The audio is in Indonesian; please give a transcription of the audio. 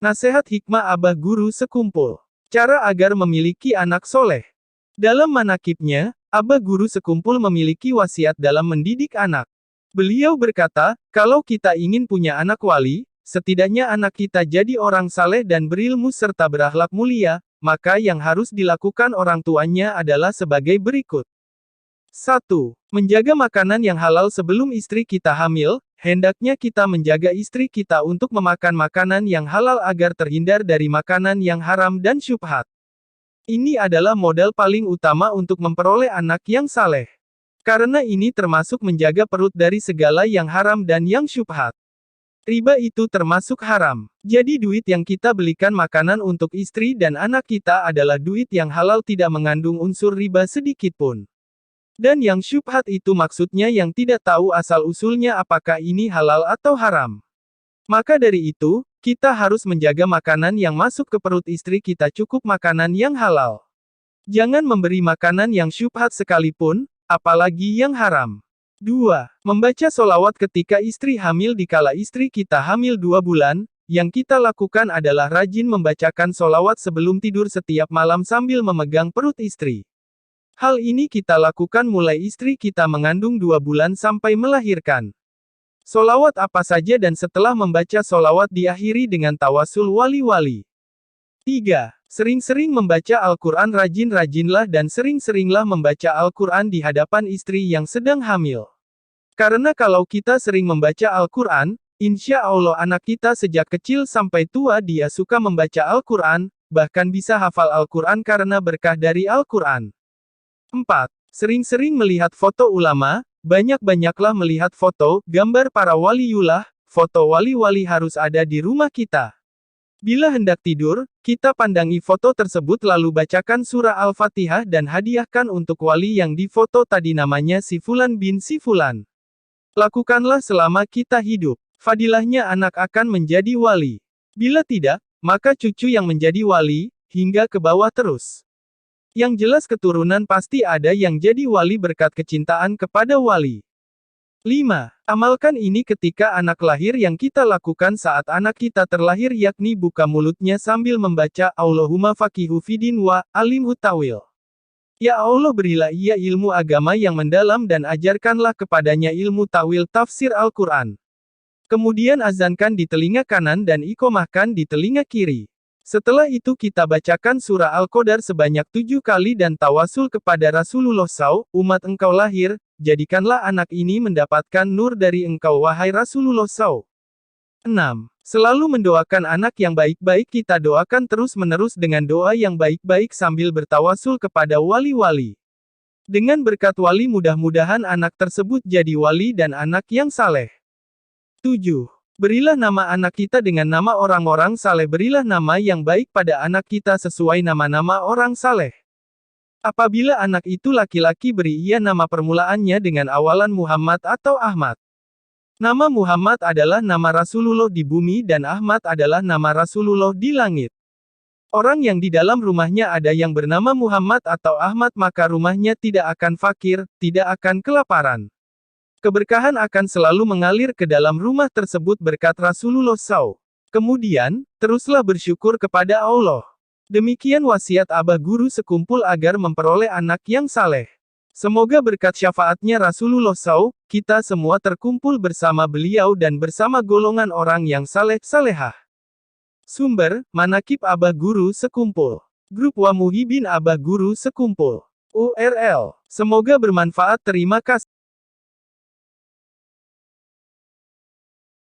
Nasihat hikmah Abah Guru Sekumpul. Cara agar memiliki anak soleh. Dalam manakibnya, Abah Guru Sekumpul memiliki wasiat dalam mendidik anak. Beliau berkata, kalau kita ingin punya anak wali, setidaknya anak kita jadi orang saleh dan berilmu serta berakhlak mulia, maka yang harus dilakukan orang tuanya adalah sebagai berikut. 1. Menjaga makanan yang halal sebelum istri kita hamil. Hendaknya kita menjaga istri kita untuk memakan makanan yang halal agar terhindar dari makanan yang haram dan syubhat. Ini adalah modal paling utama untuk memperoleh anak yang saleh. Karena ini termasuk menjaga perut dari segala yang haram dan yang syubhat. Riba itu termasuk haram. Jadi duit yang kita belikan makanan untuk istri dan anak kita adalah duit yang halal, tidak mengandung unsur riba sedikit pun. Dan yang syubhat itu maksudnya yang tidak tahu asal-usulnya apakah ini halal atau haram. Maka dari itu, kita harus menjaga makanan yang masuk ke perut istri kita cukup makanan yang halal. Jangan memberi makanan yang syubhat sekalipun, apalagi yang haram. 2. Membaca solawat ketika istri hamil. Dikala istri kita hamil 2 bulan, yang kita lakukan adalah rajin membacakan solawat sebelum tidur setiap malam sambil memegang perut istri. Hal ini kita lakukan mulai istri kita mengandung 2 bulan sampai melahirkan. Solawat apa saja dan setelah membaca solawat diakhiri dengan tawasul wali-wali. 3. Sering-sering membaca Al-Quran. Rajin-rajinlah dan sering-seringlah membaca Al-Quran di hadapan istri yang sedang hamil. Karena kalau kita sering membaca Al-Quran, insya Allah anak kita sejak kecil sampai tua dia suka membaca Al-Quran, bahkan bisa hafal Al-Quran karena berkah dari Al-Quran. 4. Sering-sering melihat foto ulama. Banyak-banyaklah melihat foto, gambar para waliullah. Foto wali-wali harus ada di rumah kita. Bila hendak tidur, kita pandangi foto tersebut lalu bacakan surah Al-Fatihah dan hadiahkan untuk wali yang difoto tadi, namanya si Fulan bin si Fulan. Lakukanlah selama kita hidup. Fadilahnya anak akan menjadi wali. Bila tidak, maka cucu yang menjadi wali, hingga ke bawah terus. Yang jelas keturunan pasti ada yang jadi wali berkat kecintaan kepada wali. 5. Amalkan ini ketika anak lahir. Yang kita lakukan saat anak kita terlahir yakni buka mulutnya sambil membaca Allahumma faqihu fidin wa alimhu tawil. Ya Allah, berilah ia ilmu agama yang mendalam dan ajarkanlah kepadanya ilmu tawil tafsir Al-Quran. Kemudian azankan di telinga kanan dan iqomahkan di telinga kiri. Setelah itu kita bacakan surah Al-Qadar sebanyak 7 kali dan tawasul kepada Rasulullah SAW, umat engkau lahir, jadikanlah anak ini mendapatkan nur dari engkau wahai Rasulullah SAW. 6. Selalu mendoakan anak yang baik-baik. Kita doakan terus-menerus dengan doa yang baik-baik sambil bertawasul kepada wali-wali. Dengan berkat wali mudah-mudahan anak tersebut jadi wali dan anak yang saleh. 7. Berilah nama anak kita dengan nama orang-orang saleh. Berilah nama yang baik pada anak kita sesuai nama-nama orang saleh. Apabila anak itu laki-laki, beri ia nama permulaannya dengan awalan Muhammad atau Ahmad. Nama Muhammad adalah nama Rasulullah di bumi dan Ahmad adalah nama Rasulullah di langit. Orang yang di dalam rumahnya ada yang bernama Muhammad atau Ahmad, maka rumahnya tidak akan fakir, tidak akan kelaparan. Keberkahan akan selalu mengalir ke dalam rumah tersebut berkat Rasulullah SAW. Kemudian, teruslah bersyukur kepada Allah. Demikian wasiat Abah Guru Sekumpul agar memperoleh anak yang saleh. Semoga berkat syafaatnya Rasulullah SAW, kita semua terkumpul bersama beliau dan bersama golongan orang yang saleh-salehah. Sumber, Manaqib Abah Guru Sekumpul. Grup Wa Muhibin Abah Guru Sekumpul. URL. Semoga bermanfaat. Terima kasih.